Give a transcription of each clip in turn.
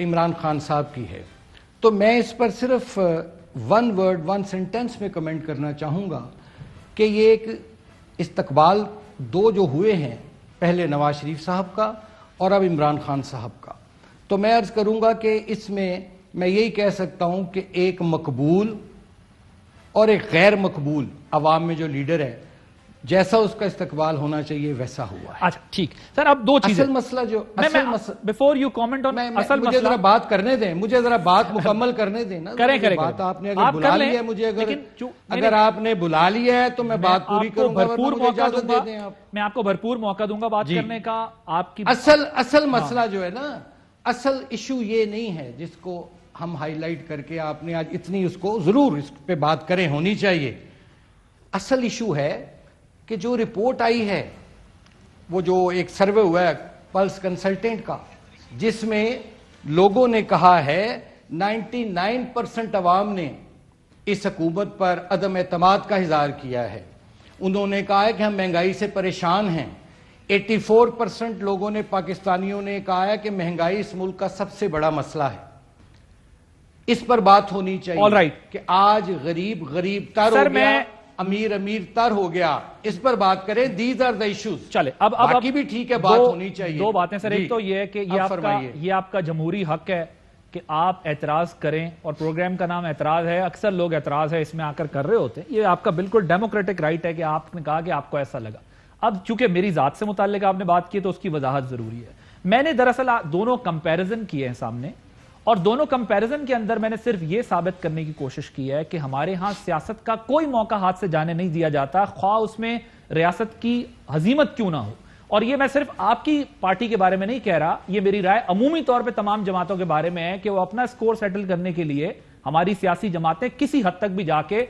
عمران خان صاحب کی ہے، تو میں اس پر صرف ون ورڈ ون سینٹنس میں کمنٹ کرنا چاہوں گا کہ یہ ایک استقبال دو جو ہوئے ہیں، پہلے نواز شریف صاحب کا اور اب عمران خان صاحب کا، تو میں عرض کروں گا کہ اس میں یہی کہہ سکتا ہوں کہ ایک مقبول اور ایک غیر مقبول عوام میں جو لیڈر ہے، جیسا اس کا استقبال ہونا چاہیے ویسا ہوا ہے۔ اچھا ٹھیک سر، اب دو چیزیں، اصل مسئلہ جو بیفور یو کامنٹ آن اصل مجھے ذرا بات کرنے دیں، مجھے ذرا بات مکمل کرنے دیں نا۔ بات آپ نے اگر بلا لی ہے مجھے، اگر آپ نے بلا لیا ہے تو میں بات پوری کروں گا، مجھے اجازت دے دیں آپ۔ میں آپ کو بھرپور موقع دوں گا بات کرنے کا۔ آپ کی اصل مسئلہ جو ہے نا، اصل ایشو یہ نہیں ہے جس کو ہم ہائی لائٹ کر کے آپ نے آج اتنی اس کو ضرور اس پہ بات کریں، ہونی چاہیے۔ اصل ایشو ہے کہ جو رپورٹ آئی ہے، وہ جو ایک سروے ہوا ہے پلس کنسلٹنٹ کا، جس میں لوگوں نے کہا ہے 99% عوام نے اس حکومت پر عدم اعتماد کا اظہار کیا ہے۔ انہوں نے کہا ہے کہ ہم مہنگائی سے پریشان ہیں۔ 84% لوگوں نے، پاکستانیوں نے کہا ہے کہ مہنگائی اس ملک کا سب سے بڑا مسئلہ ہے۔ اس پر بات ہونی چاہیے کہ آج غریب غریب تر ہو گیا، امیر امیر تر ہو گیا، اس پر بات کریں۔ These are the issues. چلے اب باقی بھی ٹھیک ہے، بات ہونی چاہیے۔ دو باتیں سر، ایک تو یہ ہے کہ یہ آپ کا جمہوری حق ہے کہ آپ اعتراض کریں، اور پروگرام کا نام اعتراض ہے، اکثر لوگ اعتراض ہے اس میں آ کر رہے ہوتے ہیں، یہ آپ کا بالکل ڈیموکریٹک رائٹ ہے کہ آپ نے کہا کہ آپ کو ایسا لگا۔ اب چونکہ میری ذات سے متعلق آپ نے بات کی تو اس کی وضاحت ضروری ہے۔ میں نے دراصل دونوں کمپیریزن کیے ہیں سامنے، اور دونوں کمپیریزن کے اندر میں نے صرف یہ ثابت کرنے کی کوشش کی ہے کہ ہمارے ہاں سیاست کا کوئی موقع ہاتھ سے جانے نہیں دیا جاتا، خواہ اس میں ریاست کی ہزیمت کیوں نہ ہو۔ اور یہ میں صرف آپ کی پارٹی کے بارے میں نہیں کہہ رہا، یہ میری رائے عمومی طور پہ تمام جماعتوں کے بارے میں ہے کہ وہ اپنا سکور سیٹل کرنے کے لیے ہماری سیاسی جماعتیں کسی حد تک بھی جا کے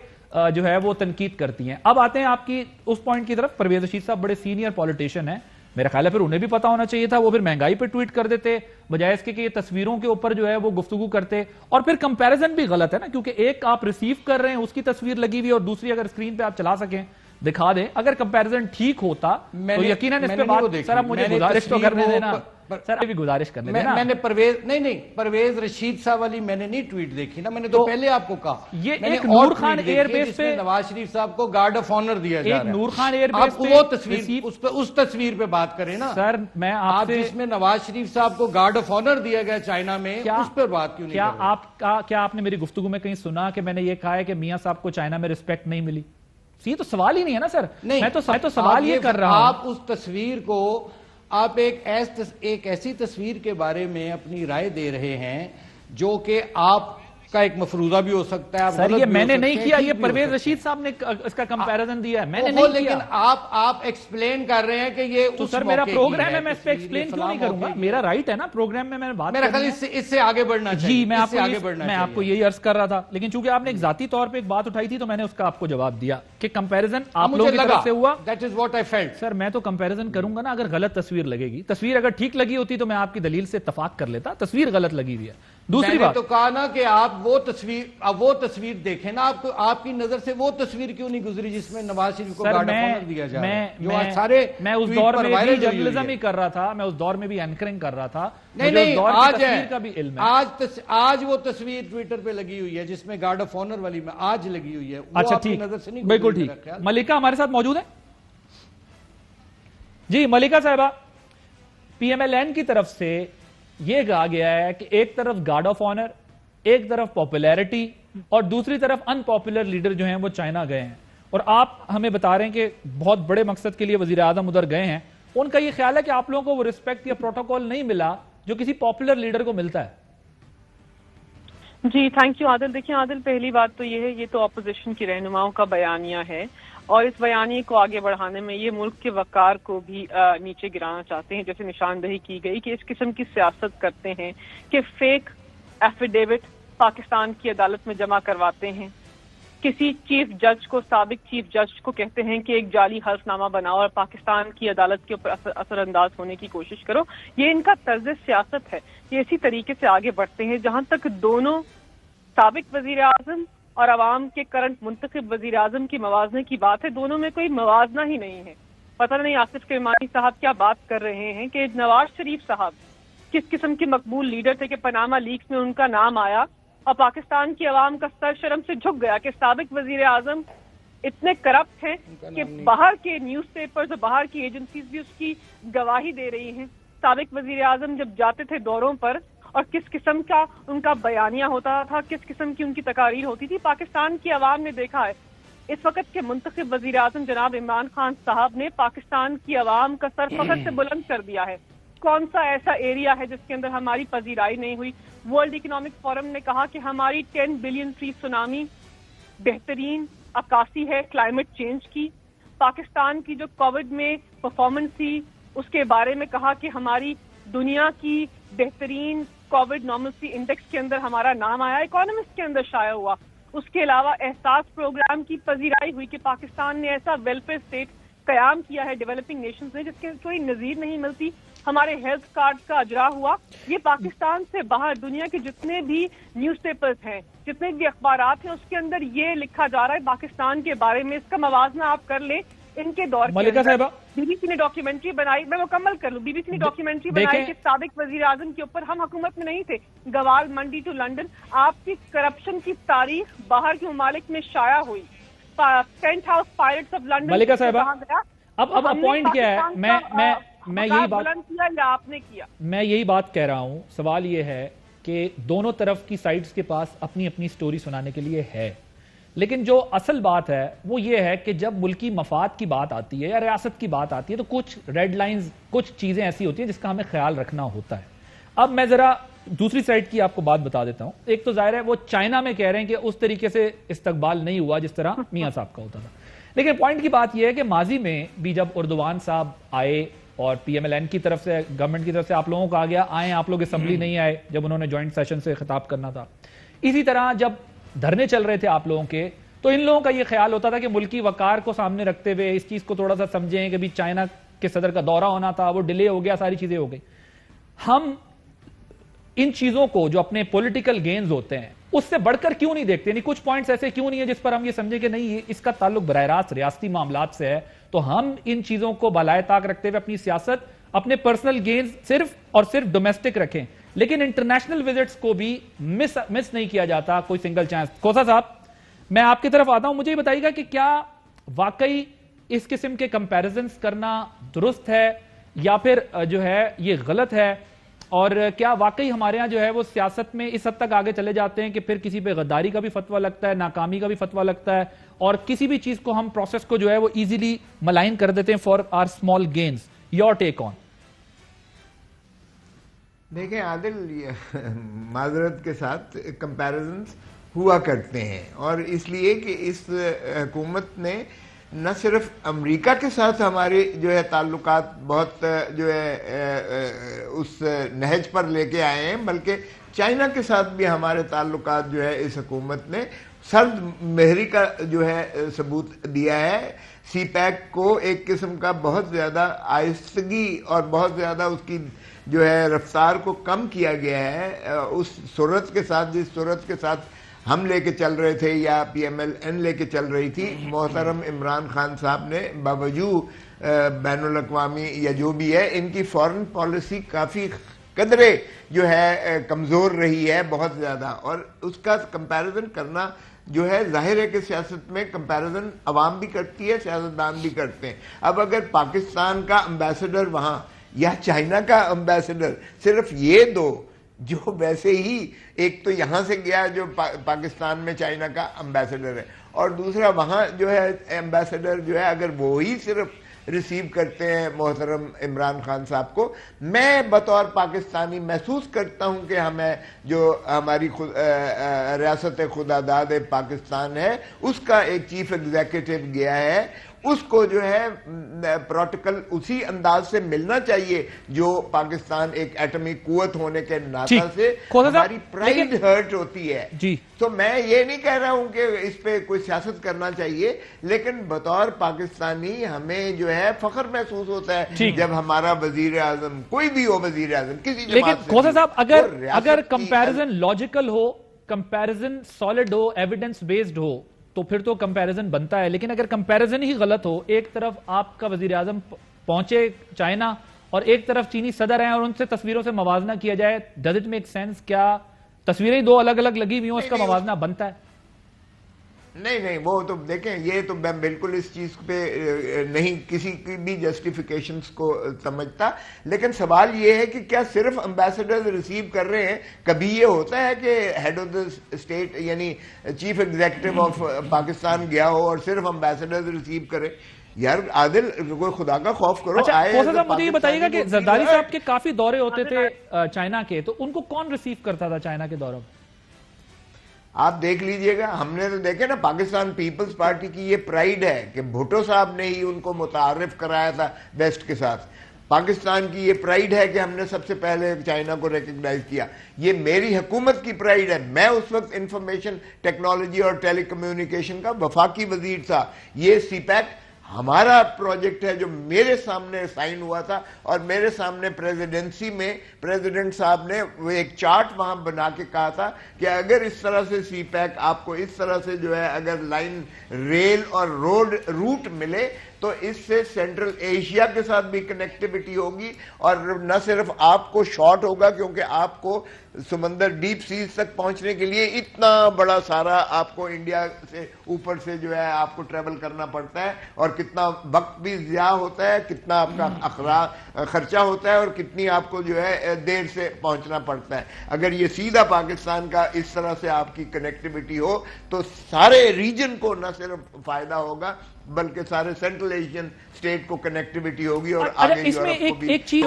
جو ہے وہ تنقید کرتی ہیں۔ اب آتے ہیں آپ کی اس پوائنٹ کی طرف۔ پرویز رشید صاحب بڑے سینئر پولیٹیشین ہیں، میرا خیال ہے پھر انہیں بھی پتا ہونا چاہیے تھا، وہ پھر مہنگائی پہ ٹویٹ کر دیتے بجائے اس کے کہ یہ تصویروں کے اوپر جو ہے وہ گفتگو کرتے۔ اور پھر کمپیریزن بھی غلط ہے نا، کیونکہ ایک آپ ریسیو کر رہے ہیں اس کی تصویر لگی ہوئی، اور دوسری اگر اسکرین پہ آپ چلا سکیں دکھا دیں۔ اگر کمپیریزن ٹھیک ہوتا تو یقیناً اس پہ بات، سر اب مجھے گزارش تو کرنے دینا، سر ابھی گزارش کرنے دینا۔ میں نے پرویز رشید صاحب والی میں نے نہیں ٹویٹ دیکھی نا، میں نے تو پہلے آپ کو کہا یہ ایک نور خان ایئر بیس پہ نواز شریف صاحب کو گارڈ آف آنر دیا جا رہا ہے۔ نور خان ایئر بیس پہ وہ تصویر، اس تصویر پہ بات کریں نا سر۔ میں آپ جس میں نواز شریف صاحب کو گارڈ آف آنر دیا گیا چائنا میں، اس پر بات کیوں نہیں کر رہے؟ کیا آپ نے میری گفتگو میں کہیں سنا کہ میں نے یہ کہا ہے کہ میاں صاحب کو چائنا میں رسپیکٹ نہیں ملی؟ یہ تو سوال ہی نہیں ہے نا سر۔ میں تو سوال یہ کر رہا ہوں، آپ اس تصویر کو، آپ ایک ایسی تصویر کے بارے میں اپنی رائے دے رہے ہیں جو کہ آپ کا ایک مفروضہ بھی ہو سکتا ہے۔ سر یہ میں نے نہیں کیا، یہ پرویز رشید صاحب نے اس کا کمپیریزن دیا ہے، میں نے نہیں کیا۔ لیکن آپ ایکسپلین کر رہے ہیں کہ یہ تو سر میرا پروگرام ہے، میں اس پہ ایکسپلین کیوں نہیں کروں گا؟ میرا رائٹ ہے نا پروگرام میں بات میرا خیال اس سے آگے بڑھنا چاہیے۔ جی میں آپ کو یہی عرض کر رہا تھا، لیکن چونکہ آپ نے ایک ذاتی طور پہ ایک بات اٹھائی تھی تو میں نے اس کا آپ کو جواب دیا کہ کمپیریزن آپ لوگوں کی طرف سے ہوا۔ That is what I felt. Sir میں تو کمپیریزن کروں گا نا، اگر غلط تصویر لگے گی، تصویر اگر ٹھیک لگی ہوتی تو میں آپ کی دلیل سے اتفاق کر لیتا، تصویر غلط لگی ہوئی ہے۔ دوسری بات تو کہا نا کہ آپ وہ تصویر دیکھیں نا، آپ کی نظر سے وہ تصویر کیوں نہیں گزری جس میں نواز شریف کو گارڈ آف آنر دیا جا رہا ہے؟ میں اس دور میں بھی جرنلزم ہی کر رہا تھا، میں اس دور میں بھی اینکرنگ کر رہا تھا۔ نہیں آج ہے، آج وہ تصویر ٹویٹر پہ لگی ہوئی ہے جس میں گارڈ آف آنر والی میں آج لگی ہوئی ہے۔ اچھا ٹھیک، بالکل ٹھیک۔ ملکہ ہمارے ساتھ موجود ہے؟ جی ملکہ صاحبہ، پی ایم ایل این کی طرف سے یہ کہا گیا ہے کہ ایک طرف گارڈ آف آنر، ایک طرف پاپولیرٹی، اور دوسری طرف ان پاپولر لیڈر جو ہیں وہ چائنا گئے ہیں، اور آپ ہمیں بتا رہے ہیں کہ بہت بڑے مقصد کے لیے وزیر اعظم ادھر گئے ہیں۔ ان کا یہ خیال ہے کہ آپ لوگوں کو وہ رسپیکٹ یا پروٹوکول نہیں ملا جو کسی پاپولر لیڈر کو ملتا ہے۔ جی تھینک یو عادل۔ دیکھیں عادل، پہلی بات تو یہ ہے، یہ تو اپوزیشن کی رہنماؤں کا بیانیہ ہے، اور اس بیانیے کو آگے بڑھانے میں یہ ملک کے وقار کو بھی نیچے گرانا چاہتے ہیں، جیسے نشاندہی کی گئی کہ اس قسم کی سیاست کرتے ہیں کہ فیک ایفیڈیوٹ پاکستان کی عدالت میں جمع کرواتے ہیں، کسی چیف جج کو، سابق چیف جج کو کہتے ہیں کہ ایک جعلی حلف نامہ بناؤ اور پاکستان کی عدالت کے اوپر اثر انداز ہونے کی کوشش کرو۔ یہ ان کا طرز سیاست ہے، یہ اسی طریقے سے آگے بڑھتے ہیں۔ جہاں تک دونوں سابق وزیر اعظم اور عوام کے کرنٹ منتخب وزیر اعظم کی موازنے کی بات ہے، دونوں میں کوئی موازنہ ہی نہیں ہے۔ پتہ نہیں آصف کرمانی صاحب کیا بات کر رہے ہیں کہ نواز شریف صاحب کس قسم کے مقبول لیڈر تھے کہ پاناما لیکس میں ان کا نام آیا اور پاکستان کی عوام کا سر شرم سے جھک گیا کہ سابق وزیر اعظم اتنے کرپٹ ہیں کہ باہر کے نیوز پیپرز اور باہر کی ایجنسیز بھی اس کی گواہی دے رہی ہیں. سابق وزیر اعظم جب جاتے تھے دوروں پر اور کس قسم کا ان کا بیانیہ ہوتا تھا, کس قسم کی ان کی تقاریر ہوتی تھی, پاکستان کی عوام نے دیکھا ہے. اس وقت کے منتخب وزیر اعظم جناب عمران خان صاحب نے پاکستان کی عوام کا سر فخر سے بلند کر دیا ہے. کون سا ایسا ایریا ہے جس کے اندر ہماری پذیرائی نہیں ہوئی؟ ورلڈ اکنامک فورم نے کہا کہ ہماری 10 بلین ٹری سونامی بہترین عکاسی ہے کلائمیٹ چینج کی. پاکستان کی جو کووڈ میں پرفارمنس تھی اس کے بارے میں کہا کہ ہماری دنیا کی بہترین کووڈ نارملسی انڈیکس کے اندر ہمارا نام آیا, اکانومسٹ کے اندر شائع ہوا. اس کے علاوہ احساس پروگرام کی پذیرائی ہوئی کہ پاکستان نے ایسا ویلفیئر اسٹیٹ قیام کیا ہے ڈیولپنگ نیشنز نے جس کے کوئی نظیر نہیں ملتی. ہمارے ہیلتھ کارڈ کا اجرا ہوا. یہ پاکستان سے باہر دنیا کے جتنے بھی نیوز پیپرز ہیں, جتنے بھی اخبارات ہیں, اس کے اندر یہ لکھا جا رہا ہے پاکستان کے بارے میں. اس کا موازنہ آپ کر لیں ان کے دور ملکہ صاحبہ, بی بی سی نے ڈاکیومنٹری بنائی, میں مکمل کر لوں, بی بی سی نے ڈاکیومنٹری بنائی کہ سابق وزیر اعظم کے اوپر, ہم حکومت میں نہیں تھے, گوال منڈی ٹو لنڈن, آپ کی کرپشن کی تاریخ باہر کے ممالک میں شائع ہوئی. Paint house pirates of London. Malika صاحبہ, اب پوائنٹ کیا ہے, میں یہی بات کیا یا آپ نے کیا, میں یہی بات کہہ رہا ہوں. سوال یہ ہے کہ دونوں طرف کی سائڈز کے پاس اپنی اپنی سٹوری سنانے کے لیے ہے, لیکن جو اصل بات ہے وہ یہ ہے کہ جب ملکی مفاد کی بات آتی ہے یا ریاست کی بات آتی ہے تو کچھ ریڈ لائنز, کچھ چیزیں ایسی ہوتی ہیں جس کا ہمیں خیال رکھنا ہوتا ہے. اب میں ذرا دوسری سائڈ کی آپ کو بات بتا دیتا ہوں. ایک تو ظاہر ہے وہ چائنا میں کہہ رہے ہیں کہ اس طریقے سے استقبال نہیں ہوا جس طرح میاں صاحب کا ہوتا تھا, لیکن پوائنٹ کی بات یہ ہے کہ ماضی میں بھی جب اردوان صاحب آئے اور پی ایم ایل این کی طرف سے, گورنمنٹ کی طرف سے آپ لوگوں کو آ گیا آئیں, آپ لوگ اسمبلی نہیں آئے جب انہوں نے جوائنٹ سیشن سے خطاب کرنا تھا. اسی طرح جب دھرنے چل رہے تھے آپ لوگوں کے تو ان لوگوں کا یہ خیال ہوتا تھا کہ ملکی وقار کو سامنے رکھتے ہوئے اس چیز کو تھوڑا سا سمجھیں کہ بھی چائنا کے صدر کا دورہ ہونا تھا, وہ ڈیلے ہو گیا, ساری چیزیں ہو گئی. ہم ان چیزوں کو جو اپنے پولیٹیکل گینز ہوتے ہیں اس سے بڑھ کر کیوں نہیں دیکھتے, یعنی کچھ پوائنٹس ایسے کیوں نہیں ہے جس پر ہم یہ سمجھیں کہ نہیں اس کا تعلق براہ راست ریاستی معاملات سے ہے, تو ہم ان چیزوں کو بالائے طاق رکھتے ہوئے اپنی سیاست, اپنے پرسنل گینز صرف اور صرف ڈومیسٹک رکھیں, لیکن انٹرنیشنل وزٹس کو بھی مس نہیں کیا جاتا کوئی سنگل چانس. کوسا صاحب, میں آپ کی طرف آتا ہوں, مجھے یہ بتائیے گا کہ کیا واقعی اس قسم کے کمپیریزنز کرنا درست ہے یا پھر جو ہے یہ غلط ہے, اور کیا واقعی ہمارے ہاں جو ہے وہ سیاست میں اس حد تک آگے چلے جاتے ہیں کہ پھر کسی پہ غداری کا بھی فتویٰ لگتا ہے, ناکامی کا بھی فتویٰ لگتا ہے, اور کسی بھی چیز کو ہم پروسیس کو جو ہے وہ ایزیلی ملائن کر دیتے ہیں for our small gains. Your take on. دیکھیں عادل, معذرت کے ساتھ کمپیریزنز ہوا کرتے ہیں, اور اس لیے کہ اس حکومت نے نہ صرف امریکہ کے ساتھ ہمارے جو ہے تعلقات بہت جو ہے اس نہج پر لے کے آئے ہیں, بلکہ چائنا کے ساتھ بھی ہمارے تعلقات جو ہے اس حکومت نے سرد مہری کا جو ہے ثبوت دیا ہے. سی پیک کو ایک قسم کا بہت زیادہ آہستگی اور بہت زیادہ اس کی جو ہے رفتار کو کم کیا گیا ہے اس صورت کے ساتھ, جس صورت کے ساتھ ہم لے کے چل رہے تھے یا پی ایم ایل این لے کے چل رہی تھی. محترم عمران خان صاحب نے باوجود بین الاقوامی یا جو بھی ہے ان کی فارن پالیسی کافی قدرے جو ہے کمزور رہی ہے بہت زیادہ, اور اس کا کمپیریزن کرنا جو ہے ظاہر ہے کہ سیاست میں کمپیریزن عوام بھی کرتی ہے, سیاستدان بھی کرتے ہیں. اب اگر پاکستان کا امبیسڈر وہاں یا چائنا کا امبیسڈر, صرف یہ دو جو ویسے ہی ایک تو یہاں سے گیا جو پاکستان میں چائنا کا امبیسڈر ہے, اور دوسرا وہاں جو ہے امبیسڈر جو ہے اگر وہی صرف ریسیو کرتے ہیں محترم عمران خان صاحب کو, میں بطور پاکستانی محسوس کرتا ہوں کہ ہمیں جو ہماری ریاست خداداد پاکستان ہے اس کا ایک چیف ایگزیکٹو گیا ہے, اس کو جو ہے پروٹوکول اسی انداز سے ملنا چاہیے جو پاکستان ایک ایٹمی قوت ہونے کے ناطے سے ہماری پرائیڈ ہرٹ ہوتی ہے. تو میں یہ نہیں کہہ رہا ہوں کہ اس پہ کوئی سیاست کرنا چاہیے, لیکن بطور پاکستانی ہمیں جو ہے فخر محسوس ہوتا ہے جب ہمارا وزیر اعظم, کوئی بھی ہو وزیر اعظم کسی جماعت سے, لیکن صاحب اگر کمپیریزن لاجیکل ہو, کمپیریزن سالڈ ہو, ایویڈنس بیسڈ ہو تو پھر تو کمپیریزن بنتا ہے. لیکن اگر کمپیریزن ہی غلط ہو, ایک طرف آپ کا وزیر اعظم پہنچے چائنا اور ایک طرف چینی صدر ہیں اور ان سے تصویروں سے موازنہ کیا جائے, ڈز اٹ میک سینس؟ کیا تصویریں دو الگ الگ لگی ہوئی ہوں اس کا موازنہ بنتا ہے؟ نہیں, وہ تو دیکھیں, یہ تو میں بالکل اس چیز پہ نہیں کسی کی بھی جسٹیفیکیشنز کو سمجھتا, لیکن سوال یہ ہے کہ کیا صرف امبیسڈرز ریسیو کر رہے ہیں؟ کبھی یہ ہوتا ہے کہ ہیڈ آف دا اسٹیٹ یعنی چیف ایگزیکٹو آف پاکستان گیا ہو اور صرف امبیسڈرز ریسیو کرے؟ یار عادل, کوئی خدا کا خوف کرو. صاحب مجھے یہ بتائیے گا کہ زرداری صاحب کے کافی دورے ہوتے تھے چائنا کے, تو ان کو کون ریسیو کرتا تھا چائنا کے دوروں میں؟ آپ دیکھ لیجئے گا, ہم نے تو دیکھے نا, پاکستان پیپلز پارٹی کی یہ پرائیڈ ہے کہ بھٹو صاحب نے ہی ان کو متعارف کرایا تھا ویسٹ کے ساتھ. پاکستان کی یہ پرائیڈ ہے کہ ہم نے سب سے پہلے چائنا کو ریکگنائز کیا. یہ میری حکومت کی پرائیڈ ہے. میں اس وقت انفارمیشن ٹیکنالوجی اور ٹیلی کمیونیکیشن کا وفاقی وزیر تھا. یہ سی پیک ہمارا پروجیکٹ ہے جو میرے سامنے سائن ہوا تھا, اور میرے سامنے پریزیڈنسی میں پریزیڈنٹ صاحب نے وہ ایک چارٹ وہاں بنا کے کہا تھا کہ اگر اس طرح سے سی پیک آپ کو اس طرح سے جو ہے اگر لائن ریل اور روڈ روٹ ملے تو اس سے سینٹرل ایشیا کے ساتھ بھی کنیکٹیوٹی ہوگی, اور نہ صرف آپ کو شارٹ ہوگا کیونکہ آپ کو سمندر ڈیپ سیز تک پہنچنے کے لیے اتنا بڑا سارا آپ کو انڈیا سے اوپر سے جو ہے آپ کو ٹریول کرنا پڑتا ہے, اور کتنا وقت بھی ضیاع ہوتا ہے, کتنا آپ کا خرچہ ہوتا ہے, اور کتنی آپ کو جو ہے دیر سے پہنچنا پڑتا ہے. اگر یہ سیدھا پاکستان کا اس طرح سے آپ کی کنیکٹیوٹی ہو تو سارے ریجن کو نہ صرف فائدہ ہوگا بلکہ سارے سینٹرل ایشین اسٹیٹ کو کنیکٹیوٹی ہوگی, اور آگے اس میں ایک چیز,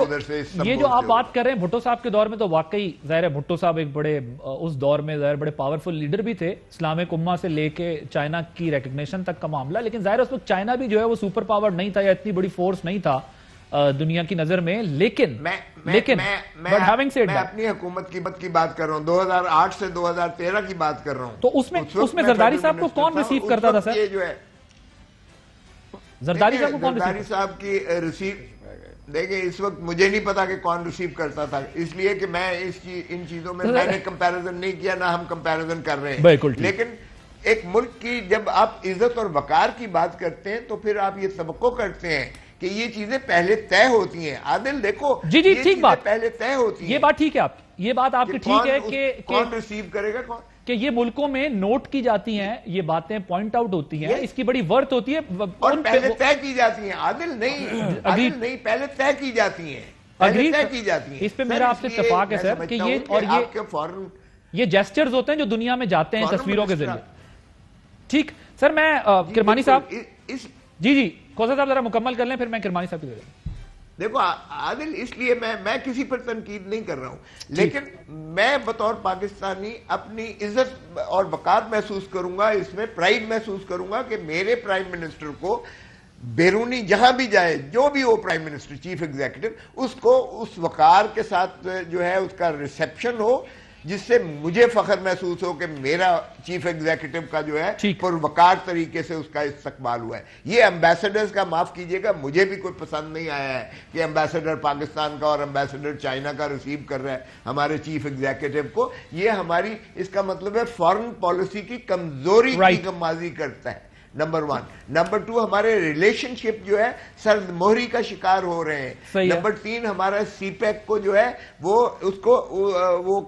یہ جو آپ بات کر رہے ہیں بھٹو صاحب کے دور میں, تو واقعی ظاہر ہے بھٹو صاحب ایک بڑے اس دور میں ظاہر بڑے پاورفل لیڈر بھی تھے, اسلامک امہ سے لے کے چائنا کی ریکگنیشن تک کا معاملہ. لیکن ظاہر اس وقت چائنا بھی جو ہے وہ سپر پاور نہیں تھا یا اتنی بڑی فورس نہیں تھا دنیا کی نظر میں. لیکن میں اپنی حکومت کی بات کر رہا ہوں, 2008 سے 2013 کی بات کر رہا ہوں. تو اس میں زرداری صاحب کو کون ریسیو کرتا تھا سر؟ یہ جو ہے زرداری صاحب کی ریسیو دیکھیں, اس وقت مجھے نہیں پتا کہ کون ریسیو کرتا تھا, اس لیے کہ میں ان چیزوں میں نے کمپیریزن نہیں کیا, نہ ہم کمپیریزن کر رہے ہیں. لیکن ایک ملک کی جب آپ عزت اور وقار کی بات کرتے ہیں تو پھر آپ یہ توقع کرتے ہیں کہ یہ چیزیں پہلے طے ہوتی ہیں. عادل دیکھو, جی ٹھیک بات, پہلے طے ہوتی ہیں. یہ بات ٹھیک ہے آپ, یہ بات آپ کی ٹھیک ہے کہ کون ریسیو کرے گا کون, کہ یہ ملکوں میں نوٹ کی جاتی ہیں, یہ باتیں پوائنٹ آؤٹ ہوتی ہیں, اس کی بڑی ورتھ ہوتی ہے, اور پہلے طے کی جاتی ہیں. عادل نہیں, پہلے طے کی جاتی ہیں, اس پہ میرا آپ سے اتفاق ہے سر کہ یہ جیسچرز ہوتے ہیں جو دنیا میں جاتے ہیں تصویروں کے ذریعے. ٹھیک سر, میں کرمانی صاحب, جی کوثر صاحب ذرا مکمل کر لیں پھر میں کرمانی صاحب کی. دیکھو عادل, اس لیے میں کسی پر تنقید نہیں کر رہا ہوں, لیکن میں بطور پاکستانی اپنی عزت اور وقار محسوس کروں گا, اس میں پرائیڈ محسوس کروں گا کہ میرے پرائم منسٹر کو بیرونی جہاں بھی جائے, جو بھی ہو پرائم منسٹر چیف ایگزیکٹو, اس کو اس وقار کے ساتھ جو ہے اس کا ریسیپشن ہو جس سے مجھے فخر محسوس ہو کہ میرا چیف ایگزیکٹو کا جو ہے پر وقار طریقے سے اس کا استقبال ہوا ہے. یہ امبیسڈرز کا معاف کیجئے گا, مجھے بھی کوئی پسند نہیں آیا ہے کہ امبیسڈر پاکستان کا اور امبیسڈر چائنا کا ریسیو کر رہا ہے ہمارے چیف ایگزیکٹو کو. یہ ہماری, اس کا مطلب ہے فارن پالیسی کی کمزوری کی غمازی کرتا ہے, نمبر 1. نمبر 2, ہمارے ریلیشن شپ جو ہے سرد مہری کا شکار ہو رہے ہیں. نمبر 3, ہمارا سی پیک کو جو ہے وہ اس کو وہ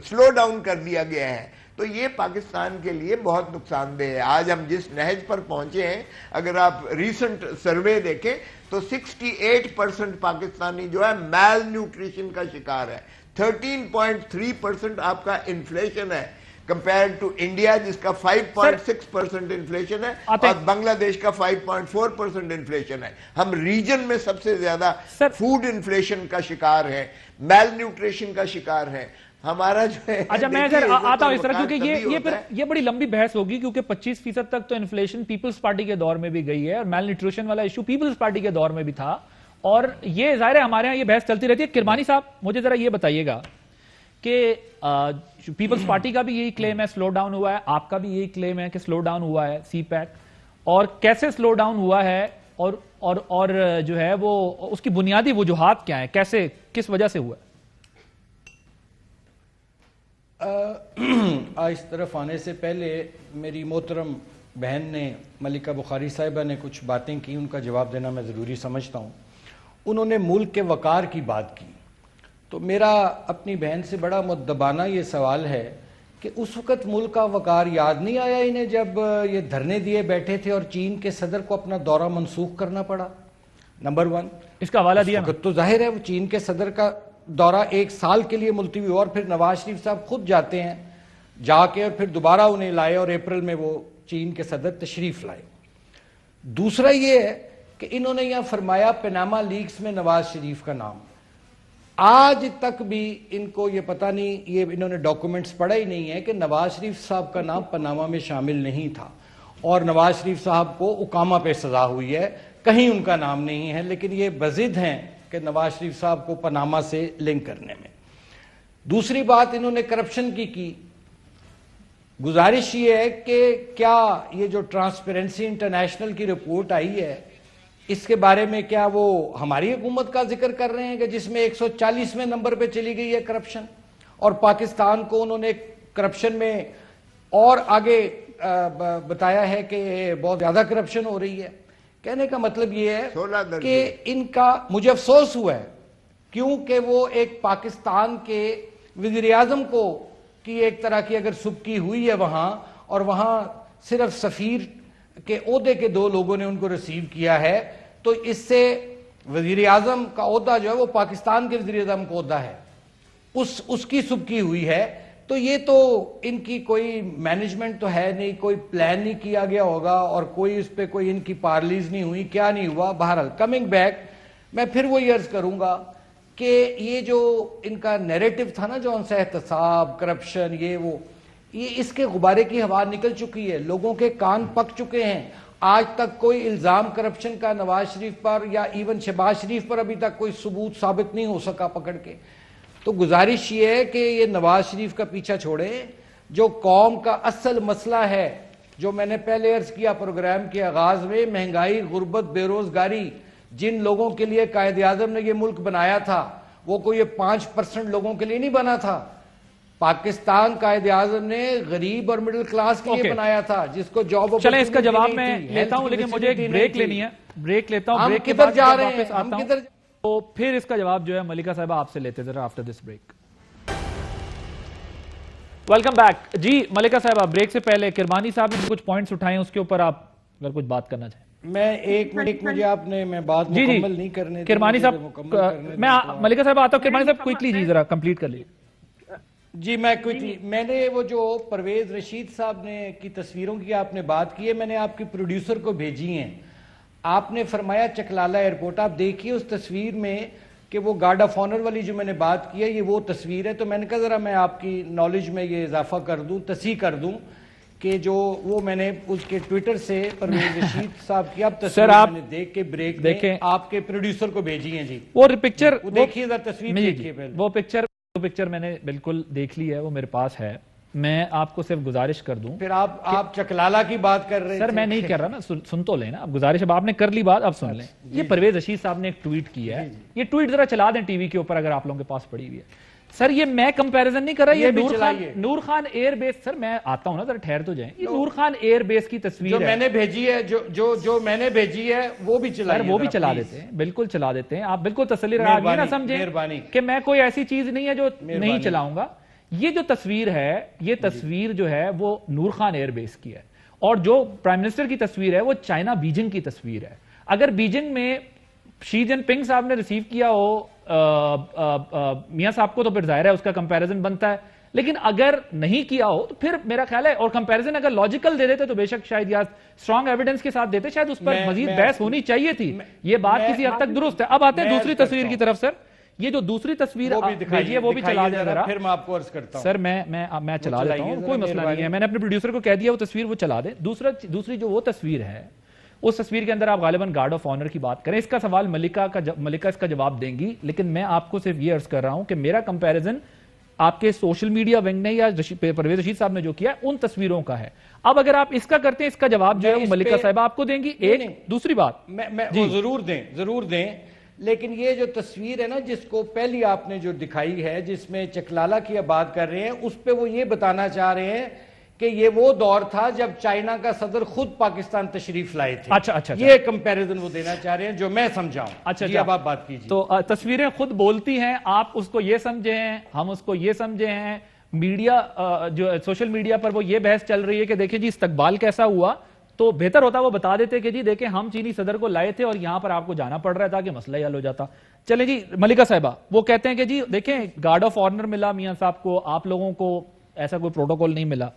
سلو ڈاؤن کر دیا گیا ہے. تو یہ پاکستان کے لیے بہت نقصان دہ ہے. آج ہم جس نہج پر پہنچے ہیں, اگر آپ ریسنٹ سروے دیکھیں تو 68% پاکستانی جو ہے میل نیوٹریشن کا شکار ہے. 13.3% آپ کا انفلیشن ہے compared to India جس کا 5.6% انفلیشن ہے, اور بنگلہ دیش کا 5.4% انفلیشن ہے. ہم ریجن میں سب سے زیادہ فوڈ انفلیشن کا شکار ہے, میل نیوٹریشن کا شکار ہے ہمارا جو ہے. اچھا میں آتا ہوں اس طرح, کیونکہ یہ بڑی لمبی بحث ہوگی, کیونکہ 25% تک تو انفلیشن پیپلز پارٹی کے دور میں بھی گئی ہے, اور میل نیوٹریشن والا ایشو پیپلز پارٹی کے دور میں بھی تھا, اور یہ ظاہر ہے ہمارے ہاں یہ بحث چلتی رہتی ہے. کرمانی صاحب مجھے ذرا یہ بتائیے گا کہ پیپلز پارٹی کا بھی یہی کلیم ہے سلو ڈاؤن ہوا ہے, آپ کا بھی یہی کلیم ہے کہ سلو ڈاؤن ہوا ہے سی پیک, اور کیسے سلو ڈاؤن ہوا ہے, اور جو ہے وہ اس کی بنیادی وجوہات کیا ہیں, کیسے کس وجہ سے ہوا ہے؟ اس طرف آنے سے پہلے میری محترم بہن نے ملکہ بخاری صاحبہ نے کچھ باتیں کی, ان کا جواب دینا میں ضروری سمجھتا ہوں. انہوں نے ملک کے وقار کی بات کی. تو میرا اپنی بہن سے بڑا مؤدبانہ یہ سوال ہے کہ اس وقت ملک کا وقار یاد نہیں آیا انہیں جب یہ دھرنے دیے بیٹھے تھے اور چین کے صدر کو اپنا دورہ منسوخ کرنا پڑا؟ نمبر 1 اس کا حوالہ دیا تو ظاہر ہے وہ چین کے صدر کا دورہ 1 سال کے لیے ملتوی ہوا اور پھر نواز شریف صاحب خود جاتے ہیں جا کے اور پھر دوبارہ انہیں لائے اور اپریل میں وہ چین کے صدر تشریف لائے. دوسرا یہ ہے کہ انہوں نے یہاں فرمایا پاناما لیکس میں نواز شریف کا نام. آج تک بھی ان کو یہ پتہ نہیں، یہ انہوں نے ڈاکومنٹس پڑھا ہی نہیں ہے کہ نواز شریف صاحب کا نام پاناما میں شامل نہیں تھا، اور نواز شریف صاحب کو اقامہ پہ سزا ہوئی ہے، کہیں ان کا نام نہیں ہے، لیکن یہ بضد ہیں کہ نواز شریف صاحب کو پاناما سے لنک کرنے میں. دوسری بات انہوں نے کرپشن کی گزارش یہ ہے کہ کیا یہ جو ٹرانسپیرنسی انٹرنیشنل کی رپورٹ آئی ہے اس کے بارے میں کیا وہ ہماری حکومت کا ذکر کر رہے ہیں کہ جس میں 140ویں نمبر پہ چلی گئی ہے کرپشن، اور پاکستان کو انہوں نے کرپشن میں اور آگے بتایا ہے کہ بہت زیادہ کرپشن ہو رہی ہے. کہنے کا مطلب یہ ہے کہ ان کا مجھے افسوس ہوا ہے کیونکہ وہ ایک پاکستان کے وزیر اعظم کو کی ایک طرح کی اگر سبکی ہوئی ہے وہاں، اور وہاں صرف سفیر کے عہدے کے 2 لوگوں نے ان کو ریسیو کیا ہے، تو اس سے وزیر اعظم کا عہدہ جو ہے وہ پاکستان کے وزیر اعظم کا عہدہ ہے، اس کی سبکی ہوئی ہے. تو یہ تو ان کی کوئی مینجمنٹ تو ہے نہیں، کوئی پلان نہیں کیا گیا ہوگا، اور کوئی اس پہ کوئی ان کی پارلیز نہیں ہوئی، کیا نہیں ہوا. بہرحال کمنگ بیک میں پھر وہی عرض کروں گا کہ یہ جو ان کا نیریٹو تھا نا جو ان سے احتساب، کرپشن، یہ اس کے غبارے کی ہوا نکل چکی ہے، لوگوں کے کان پک چکے ہیں. آج تک کوئی الزام کرپشن کا نواز شریف پر یا ایون شہباز شریف پر ابھی تک کوئی ثبوت ثابت نہیں ہو سکا پکڑ کے. تو گزارش یہ ہے کہ یہ نواز شریف کا پیچھا چھوڑیں. جو قوم کا اصل مسئلہ ہے، جو میں نے پہلے عرض کیا پروگرام کے آغاز میں، مہنگائی، غربت، بے روزگاری، جن لوگوں کے لیے قائد اعظم نے یہ ملک بنایا تھا وہ کوئی 5% لوگوں کے لیے نہیں بنا تھا. پاکستان قائد اعظم نے غریب اور مڈل کلاس کے لیے بنایا تھا، جس کو جاب. چلیں اس کا جواب میں لیتا ہوں، لیکن مجھے ایک بریک لینی ہے، بریک لیتا ہوں. ہم کدھر جا رہے ہیں، ہم کدھر، تو پھر اس کا جواب جو ہے ملکہ صاحبہ آپ سے لیتے ذرا after this break. Welcome back. جی ملکہ صاحبہ، بریک سے پہلے کرمانی صاحب نے کچھ پوائنٹس اٹھائے ہیں، اس کے اوپر آپ اگر کچھ بات کرنا چاہیں. میں ایک منٹ، مجھے آپ نے میں بات مکمل نہیں کرنے دی. کرمانی صاحب، میں ملکہ صاحب آتا ہوں. کرمانی صاحب کوئکلی جی ذرا کمپلیٹ کر لیجیے. جی میں کوئکلی، میں نے وہ جو پرویز رشید صاحب نے کی تصویروں کی آپ نے بات کی ہے، میں نے آپ کی پروڈیوسر کو بھیجی ہیں. آپ نے فرمایا چکلالہ ایئرپورٹ، آپ دیکھیے اس تصویر میں کہ وہ گارڈ آف آنر والی جو میں نے بات کی ہے یہ وہ تصویر ہے. تو میں نے کہا ذرا میں آپ کی نالج میں یہ اضافہ کر دوں، تصحیح کر دوں کہ جو وہ میں نے اس کے ٹویٹر سے پرویز رشید صاحب کی اب تصویر میں نے دیکھ کے بریک دیکھیں آپ کے پروڈیوسر کو بھیجی ہیں. جی وہ پکچر دیکھیے ذرا تصویر دیکھیے پہلے. وہ پکچر میں نے بالکل دیکھ لی ہے، وہ میرے پاس ہے. میں آپ کو صرف گزارش کر دوں. پھر آپ چکلالہ کی بات کر رہے ہیں. سر میں نہیں کر رہا نا، سن تو لیں نا اب. گزارش اب آپ نے کر لی بات، اب سن لیں. یہ پرویز رشید صاحب نے ایک ٹویٹ کیا ہے، یہ ٹویٹ ذرا چلا دیں ٹی وی کے اوپر اگر آپ لوگوں کے پاس پڑی ہوئی ہے. سر یہ میں کمپیریزن نہیں کر رہا، یہ نور خان ایئر بیس. سر میں آتا ہوں نا ذرا ٹھہر تو جائیں. یہ نور خان ایئر بیس کی تصویر جو میں نے بھیجی ہے، جو میں نے بھیجی ہے وہ بھی چلائیے. وہ بھی چلا دیتے ہیں، بالکل چلا دیتے ہیں. آپ بالکل تسلی رہا نہ سمجھیں کہ میں کوئی ایسی چیز نہیں ہے جو نہیں چلاؤں گا. یہ جو تصویر ہے، یہ تصویر جو ہے وہ نور خان ایئر بیس کی ہے، اور جو پرائم منسٹر کی تصویر ہے وہ چائنا بیجنگ کی تصویر ہے. اگر بیجنگ میں شی جن پنگ صاحب نے ریسیو کیا ہو میاں صاحب کو تو پھر ظاہر ہے اس کا کمپیریزن بنتا ہے، لیکن اگر نہیں کیا ہو تو پھر میرا خیال ہے، اور کمپیریزن اگر لاجیکل دے دیتے تو بے شک شاید یا اسٹرانگ ایویڈنس کے ساتھ دیتے، شاید اس پر مزید بحث ہونی چاہیے تھی. یہ بات کسی حد تک درست ہے. اب آتے ہیں دوسری تصویر کی طرف. سر یہ جو دوسری تصویر بھیجیے وہ بھی چلا دیں ذرا. پھر میں آپ کو عرض کرتا ہوں. سر میں چلا دیتا ہوں، کوئی مسئلہ نہیں ہے. میں نے اپنے پروڈیوسر کو کہہ دیا وہ تصویر وہ چلا دیں. دوسری جو وہ تصویر ہے، اس تصویر کے اندر آپ غالباً گارڈ آف آنر کی بات کریں. اس کا سوال ملکہ اس کا جواب دیں گی، لیکن میں آپ کو صرف یہ عرض کر رہا ہوں کہ میرا کمپیریزن آپ کے سوشل میڈیا ونگ نے یا پرویز رشید صاحب نے جو کیا ان تصویروں کا ہے. اب اگر آپ اس کا کرتے ہیں، اس کا جواب جو ہے وہ ملکہ صاحبہ آپ کو دیں گی. ایک دوسری بات میں ضرور دیں، لیکن یہ جو تصویر ہے نا جس کو پہلی آپ نے جو دکھائی ہے، جس میں چکلالہ کی بات کر رہے ہیں، اس پہ وہ یہ بتانا چاہ رہے ہیں کہ یہ وہ دور تھا جب چائنا کا صدر خود پاکستان تشریف لائے تھے. اچھا. یہ کمپیریزن وہ دینا چاہ رہے ہیں جو میں سمجھاؤں. اچھا اب آپ بات کیجیے. تو تصویریں خود بولتی ہیں, آپ اس کو یہ سمجھے ہیں, ہم اس کو یہ سمجھے ہیں. میڈیا جو سوشل میڈیا پر وہ یہ بحث چل رہی ہے کہ دیکھیں جی استقبال کیسا ہوا, تو بہتر ہوتا وہ بتا دیتے کہ جی دیکھیں ہم چینی صدر کو لائے تھے اور یہاں پر آپ کو جانا پڑ رہا تھا کہ مسئلہ ہی حل ہو جاتا. چلیں جی ملکہ صاحبہ, وہ کہتے ہیں کہ جی دیکھیں گارڈ آف آنر ملا میاں صاحب کو, آپ لوگوں کو ایسا کوئی پروٹوکول نہیں ملا.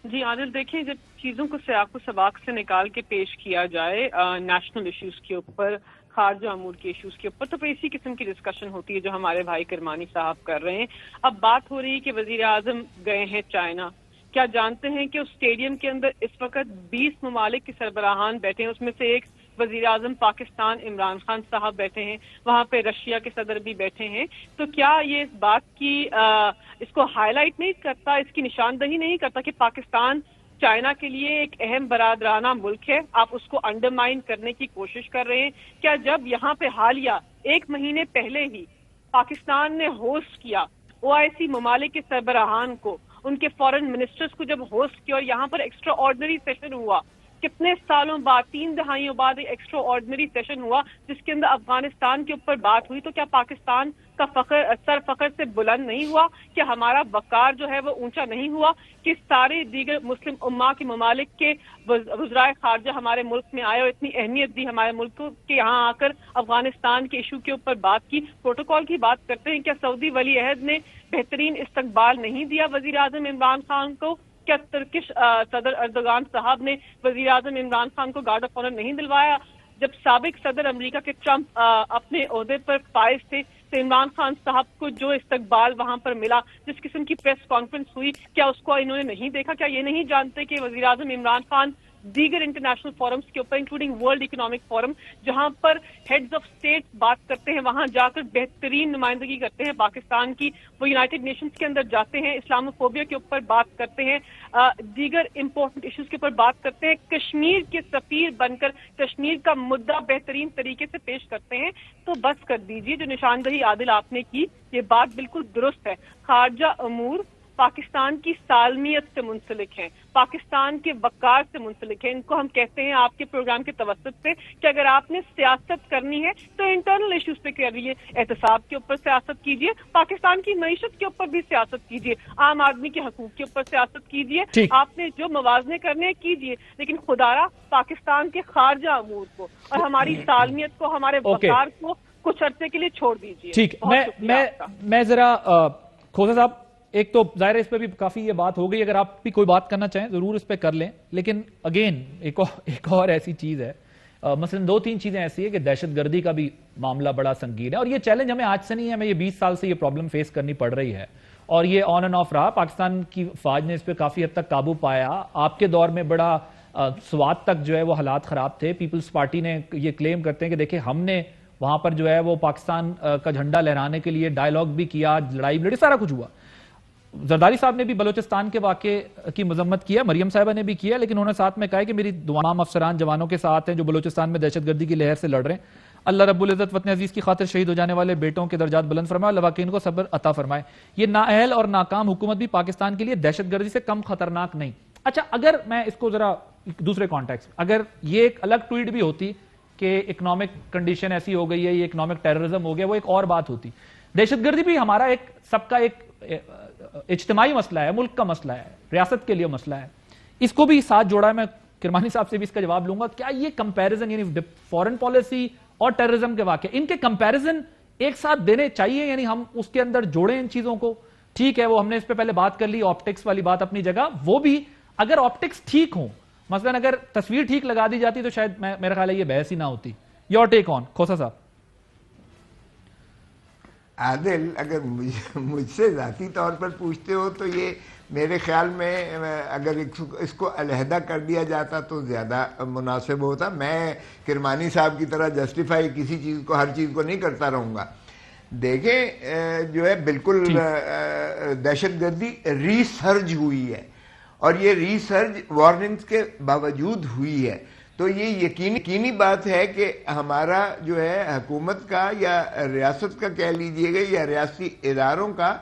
جی عادل, دیکھیں جب چیزوں کو سیاق و سباق سے نکال کے پیش کیا جائے نیشنل ایشوز کے اوپر, خارجہ امور کے ایشوز کے اوپر, تو پھر اسی قسم کی ڈسکشن ہوتی ہے جو ہمارے بھائی کرمانی صاحب کر رہے ہیں. اب بات ہو رہی ہے کہ وزیر اعظم گئے ہیں چائنا. کیا جانتے ہیں کہ اس اسٹیڈیم کے اندر اس وقت 20 ممالک کے سربراہان بیٹھے ہیں, اس میں سے ایک وزیر اعظم پاکستان عمران خان صاحب بیٹھے ہیں, وہاں پہ رشیا کے صدر بھی بیٹھے ہیں. تو کیا یہ اس بات کی اس کو ہائی لائٹ نہیں کرتا, اس کی نشاندہی نہیں کرتا کہ پاکستان چائنا کے لیے ایک اہم برادرانہ ملک ہے, آپ اس کو انڈرمائن کرنے کی کوشش کر رہے ہیں؟ کیا جب یہاں پہ حالیہ 1 مہینے پہلے ہی پاکستان نے ہوسٹ کیا OIC ممالک کے سربراہان کو, ان کے فورن منسٹرز کو جب ہوسٹ کیا اور یہاں پر ایکسٹرا آرڈنری سیشن ہوا, کتنے سالوں بعد, 3 دہائیوں بعد ایک ایکسٹرا آرڈنری سیشن ہوا جس کے اندر افغانستان کے اوپر بات ہوئی, تو کیا پاکستان کا سر فخر سے بلند نہیں ہوا؟ کہ ہمارا وقار جو ہے وہ اونچا نہیں ہوا کہ سارے دیگر مسلم امہ کے ممالک کے وزرائے خارجہ ہمارے ملک میں آئے اور اتنی اہمیت دی ہمارے ملک کو کہ یہاں آ کر افغانستان کے ایشو کے اوپر بات کی؟ پروٹوکول کی بات کرتے ہیں, کیا سعودی ولی عہد نے بہترین استقبال نہیں دیا وزیر اعظم عمران خان کو؟ کیا ترکش صدر اردوغان صاحب نے وزیر اعظم عمران خان کو گارڈ آف آنر نہیں دلوایا؟ جب سابق صدر امریکہ کے ٹرمپ اپنے عہدے پر فائز تھے تو عمران خان صاحب کو جو استقبال وہاں پر ملا, جس قسم کی پریس کانفرنس ہوئی, کیا اس کو انہوں نے نہیں دیکھا؟ کیا یہ نہیں جانتے کہ وزیر اعظم عمران خان دیگر انٹرنیشنل فورمز کے اوپر انکلوڈنگ ورلڈ اکنامک فورم جہاں پر ہیڈز آف اسٹیٹ بات کرتے ہیں, وہاں جا کر بہترین نمائندگی کرتے ہیں پاکستان کی, وہ یونائٹڈ نیشنز کے اندر جاتے ہیں, اسلاموفوبیا کے اوپر بات کرتے ہیں, دیگر امپورٹنٹ ایشوز کے اوپر بات کرتے ہیں, کشمیر کے سفیر بن کر کشمیر کا مدعا بہترین طریقے سے پیش کرتے ہیں. تو بس کر دیجیے, جو نشاندہی عادل آپ نے کی یہ بات بالکل درست ہے. خارجہ امور پاکستان کی سالمیت سے منسلک ہیں, پاکستان کے وقار سے منسلک ہیں. ان کو ہم کہتے ہیں آپ کے پروگرام کے توسط سے کہ اگر آپ نے سیاست کرنی ہے تو انٹرنل ایشوز پہ کریے, احتساب کے اوپر سیاست کیجیے, پاکستان کی معیشت کے اوپر بھی سیاست کیجیے, عام آدمی کے حقوق کے اوپر سیاست کیجیے, آپ نے جو موازنے کرنے ہیں کیجیے, لیکن خدارا پاکستان کے خارجہ امور کو اور ہماری سالمیت کو, ہمارے وقار کو کچھ عرصے کے لیے چھوڑ دیجیے. ٹھیک, میں ذرا کھوسا صاحب, ایک تو ظاہر اس پہ بھی کافی یہ بات ہو گئی, اگر آپ بھی کوئی بات کرنا چاہیں ضرور اس پہ کر لیں, لیکن اگین ایک اور ایسی چیز ہے, مثلا 2-3 چیزیں ایسی ہے کہ دہشت گردی کا بھی معاملہ بڑا سنگین ہے, اور یہ چیلنج ہمیں آج سے نہیں ہے, ہمیں یہ 20 سال سے یہ پرابلم فیس کرنی پڑ رہی ہے, اور یہ آن اینڈ آف رہا. پاکستان کی فوج نے اس پہ کافی حد تک قابو پایا, آپ کے دور میں بڑا سوات تک جو ہے وہ حالات خراب تھے. پیپلز پارٹی نے یہ کلیم کرتے ہیں کہ دیکھیں ہم نے وہاں پر جو ہے وہ پاکستان کا جھنڈا لہرانے کے لیے ڈائیلاگ بھی کیا, لڑائی بھی لڑی, سارا کچھ ہوا. زرداری صاحب نے بھی بلوچستان کے واقعے کی مذمت کیا, مریم صاحبہ نے بھی کیا, لیکن انہوں نے ساتھ میں کہا کہ میری تمام افسران جوانوں کے ساتھ ہیں جو بلوچستان میں دہشت گردی کی لہر سے لڑ رہے ہیں. اللہ رب العزت وطن عزیز کی خاطر شہید ہو جانے والے بیٹوں کے درجات بلند فرمائے, لواقین کو صبر عطا فرمائے. یہ نااہل اور ناکام حکومت بھی پاکستان کے لیے دہشت گردی سے کم خطرناک نہیں. اچھا, اگر میں اس کو ذرا دوسرے کانٹیکسٹ, اگر یہ ایک الگ ٹویٹ بھی ہوتی کہ اکنامک کنڈیشن ایسی ہو گئی ہے, یہ اکنامک ٹیررزم ہو گیا, وہ ایک اور بات ہوتی. دہشت گردی بھی ہمارا ایک سب کا ایک اجتماعی مسئلہ ہے, ملک کا مسئلہ ہے, ریاست کے لیے مسئلہ ہے. اس کو بھی ساتھ جوڑا ہے. میں کرمانی صاحب سے بھی اس کا جواب لوں گا. کیا یہ کمپیریزن یعنی فورن پالیسی اور ٹیررزم کے واقعے, ان کے کمپیریزن ایک ساتھ دینے چاہیے, یعنی ہم اس کے اندر جوڑیں ان چیزوں کو؟ ٹھیک ہے, وہ ہم نے اس پہ پہلے بات کر لی, آپٹکس والی بات اپنی جگہ, وہ بھی اگر آپٹکس ٹھیک ہوں, مثلا اگر تصویر ٹھیک لگا دی جاتی تو شاید میرا خیال ہے یہ بحث ہی نہ ہوتی. یور ٹیک آن کھوسا صاحب. عادل, اگر مجھ سے ذاتی طور پر پوچھتے ہو تو یہ میرے خیال میں اگر اس کو علیحدہ کر دیا جاتا تو زیادہ مناسب ہوتا. میں کرمانی صاحب کی طرح جسٹیفائی کسی چیز کو, ہر چیز کو نہیں کرتا رہوں گا. دیکھیں جو ہے بالکل دہشت گردی ریسرج ہوئی ہے, اور یہ ریسرچ وارننگز کے باوجود ہوئی ہے. تو یہ یقینی بات ہے کہ ہمارا جو ہے حکومت کا یا ریاست کا کہہ لیجئے گا یا ریاستی اداروں کا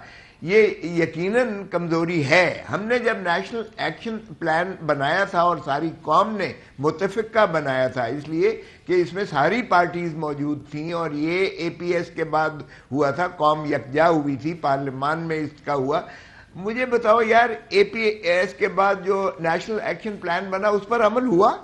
یہ یقیناً کمزوری ہے. ہم نے جب نیشنل ایکشن پلان بنایا تھا اور ساری قوم نے متفقہ بنایا تھا، اس لیے کہ اس میں ساری پارٹیز موجود تھیں، اور یہ اے پی ایس کے بعد ہوا تھا، قوم یکجا ہوئی تھی، پارلیمان میں اس کا ہوا. مجھے بتاؤ یار، اے پی ایس کے بعد جو نیشنل ایکشن پلان بنا اس پر عمل ہوا؟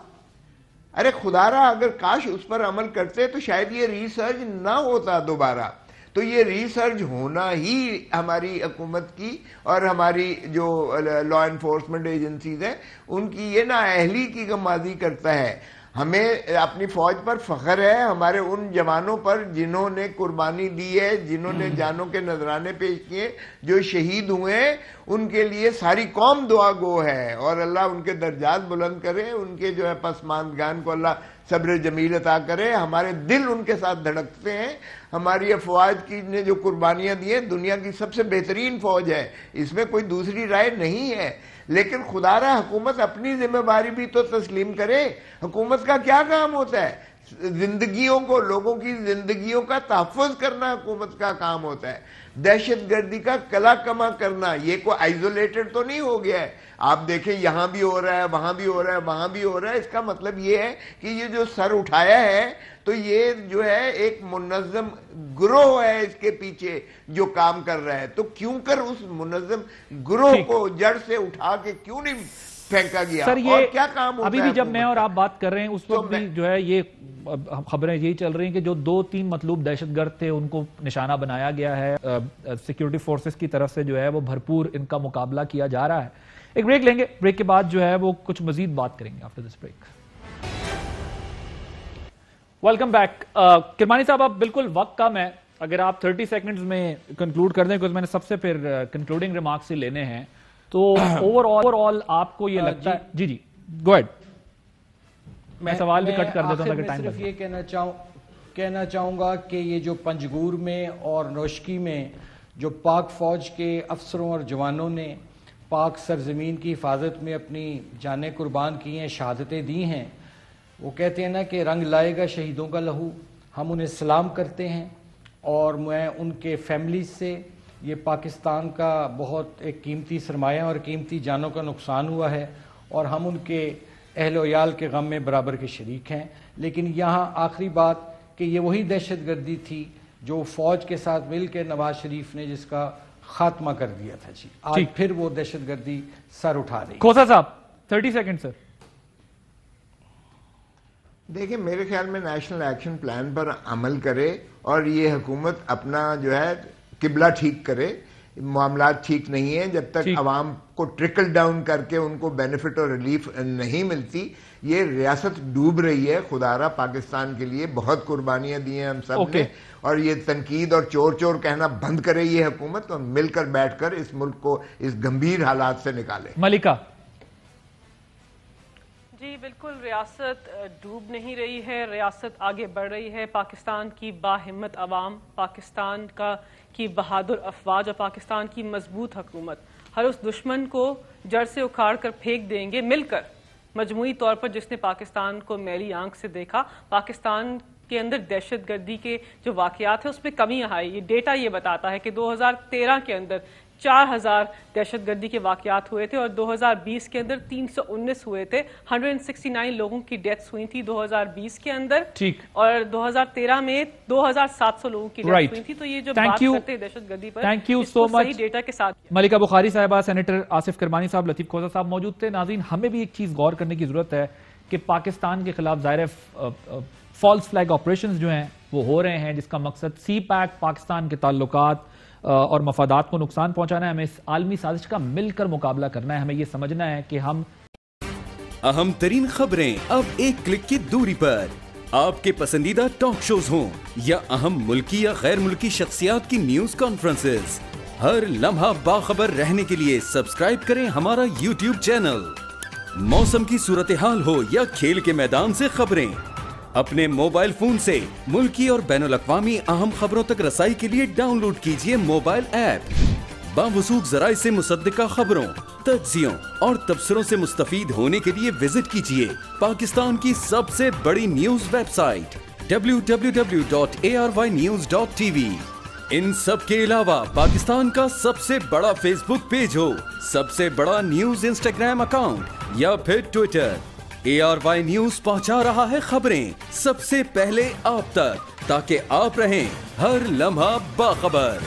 ارے خدا را، اگر کاش اس پر عمل کرتے تو شاید یہ ریسرچ نہ ہوتا دوبارہ. تو یہ ریسرچ ہونا ہی ہماری حکومت کی اور ہماری جو لا انفورسمنٹ ایجنسیز ہیں ان کی یہ نااہلی کی غمازی کرتا ہے. ہمیں اپنی فوج پر فخر ہے، ہمارے ان جوانوں پر جنہوں نے قربانی دی ہے، جنہوں نے جانوں کے نذرانے پیش کیے، جو شہید ہوئے ہیں، ان کے لیے ساری قوم دعا گو ہے، اور اللہ ان کے درجات بلند کرے، ان کے جو ہے پسماندگان کو اللہ صبر جمیل عطا کرے. ہمارے دل ان کے ساتھ دھڑکتے ہیں. ہماری افواج کی نے جو قربانیاں دی ہیں، دنیا کی سب سے بہترین فوج ہے، اس میں کوئی دوسری رائے نہیں ہے. لیکن خدا را حکومت اپنی ذمہ داری بھی تو تسلیم کرے. حکومت کا کیا کام ہوتا ہے؟ زندگیوں کو، لوگوں کی زندگیوں کا تحفظ کرنا حکومت کا کام ہوتا ہے. دہشت گردی کا کلا کما کرنا، یہ کوئی آئزولیٹڈ تو نہیں ہو گیا ہے. آپ دیکھیں یہاں بھی ہو رہا ہے، وہاں بھی ہو رہا ہے، وہاں بھی ہو رہا ہے. اس کا مطلب یہ ہے کہ یہ جو سر اٹھایا ہے تو یہ جو ہے ایک منظم گروہ ہے اس کے پیچھے جو کام کر رہا ہے. تو کیوں کر اس منظم گروہ کو جڑ سے اٹھا کے کیوں نہیں پھینکا گیا؟ سر اور یہ کیا کام ہوتا ہے؟ ابھی بھی جب میں اور آپ بات کر رہے ہیں اس وقت بھی جو ہے یہ خبریں یہی چل رہی ہیں کہ جو 2-3 مطلوب دہشت گرد تھے ان کو نشانہ بنایا گیا ہے. سیکیورٹی فورسز کی طرف سے جو ہے وہ بھرپور ان کا مقابلہ کیا جا رہا ہے. ایک بریک لیں گے، بریک کے بعد جو ہے وہ کچھ مزید بات کریں گے after this break. Welcome back. Kirmani صاحب، اب بالکل وقت کم ہے، اگر آپ 30 سیکنڈز میں کنکلوڈ کر دیں، کیونکہ میں نے سب سے پھر کنکلوڈنگ ریمارکس ہی لینے ہیں. تو اوور آل آپ کو یہ لگتا ہے؟ جی گو ایڈ. میں سوال بھی کٹ کر دیتا ہوں اگر ٹائم صرف یہ کہنا چاہوں گا کہ یہ جو پنجگور میں اور نوشکی میں جو پاک فوج کے افسروں اور جوانوں نے پاک سرزمین کی حفاظت میں اپنی جانیں قربان کی ہیں، شہادتیں دی ہیں، وہ کہتے ہیں نا کہ رنگ لائے گا شہیدوں کا لہو. ہم انہیں سلام کرتے ہیں، اور میں ان کے فیملی سے، یہ پاکستان کا بہت ایک قیمتی سرمایہ اور قیمتی جانوں کا نقصان ہوا ہے، اور ہم ان کے اہل و عیال کے غم میں برابر کے شریک ہیں. لیکن یہاں آخری بات کہ یہ وہی دہشت گردی تھی جو فوج کے ساتھ مل کے نواز شریف نے جس کا خاتمہ کر دیا تھا. جی آج پھر وہ دہشت گردی سر اٹھا رہی. کھوسا صاحب 30 سیکنڈ سر. دیکھیں میرے خیال میں نیشنل ایکشن پلان پر عمل کرے اور یہ حکومت اپنا جو ہے قبلہ ٹھیک کرے. معاملات ٹھیک نہیں ہیں جب تک عوام کو ٹرکل ڈاؤن کر کے ان کو بینیفٹ اور ریلیف نہیں ملتی. یہ ریاست ڈوب رہی ہے. خدا را پاکستان کے لیے بہت قربانیاں دی ہیں ہم سب نے, اور یہ تنقید اور چور چور کہنا بند کرے یہ حکومت اور مل کر بیٹھ کر اس ملک کو اس گمبھیر حالات سے نکالے. ملکہ. جی بالکل, ریاست ڈوب نہیں رہی ہے, ریاست آگے بڑھ رہی ہے. پاکستان کی باہمت عوام, پاکستان کی بہادر افواج اور پاکستان کی مضبوط حکومت ہر اس دشمن کو جڑ سے اکھاڑ کر پھینک دیں گے مل کر. مجموعی طور پر جس نے پاکستان کو میلی آنکھ سے دیکھا, پاکستان کے اندر دہشت گردی کے جو واقعات ہیں اس میں کمی آئی. یہ ڈیٹا یہ بتاتا ہے کہ 2013 کے اندر 4000 دہشت گردی کے واقعات ہوئے تھے اور 2020 کے اندر 319 ہوئے تھے. 169 لوگوں کی ڈیتھس ہوئی تھی 2020 کے اندر, اور 2013 میں 2700 لوگوں کی ڈیتھس ہوئی تھی. تو یہ جو بات کرتے ہیں دہشت گردی پر, تھینک یو سو مچ. صحیح ڈیٹا کے ساتھ ملکہ بخاری صاحبہ, سینیٹر آصف کرمانی صاحب, لطیف کھوسا صاحب موجود تھے. ناظرین, ہمیں بھی ایک چیز غور کرنے کی ضرورت ہے کہ پاکستان کے خلاف ظاہر فالس فلیگ آپریشنز جو ہیں وہ ہو رہے ہیں, جس کا مقصد سی پیک پاکستان کے تعلقات اور مفادات کو نقصان پہنچانا ہے. ہمیں اس عالمی سازش کا مل کر مقابلہ کرنا ہے. ہمیں یہ سمجھنا ہے کہ ہم اہم ترین خبریں اب ایک کلک کی دوری پر, آپ کے پسندیدہ ٹاک شوز ہوں یا اہم ملکی یا غیر ملکی شخصیات کی نیوز کانفرنسز, ہر لمحہ باخبر رہنے کے لیے سبسکرائب کریں ہمارا یوٹیوب چینل. موسم کی صورتحال ہو یا کھیل کے میدان سے خبریں, اپنے موبائل فون سے ملکی اور بین الاقوامی اہم خبروں تک رسائی کے لیے ڈاؤن لوڈ کیجئے موبائل ایپ. باوثوق ذرائع سے مصدقہ خبروں, تجزیوں اور تبصروں سے مستفید ہونے کے لیے وزٹ کیجئے پاکستان کی سب سے بڑی نیوز ویب سائٹ www.arYnews.tv. ان سب کے علاوہ پاکستان کا سب سے بڑا فیس بک پیج ہو, سب سے بڑا نیوز انسٹاگرام اکاؤنٹ یا پھر ٹویٹر, ARY نیوز پہنچا رہا ہے خبریں سب سے پہلے آپ تک, تاکہ آپ رہیں ہر لمحہ باخبر.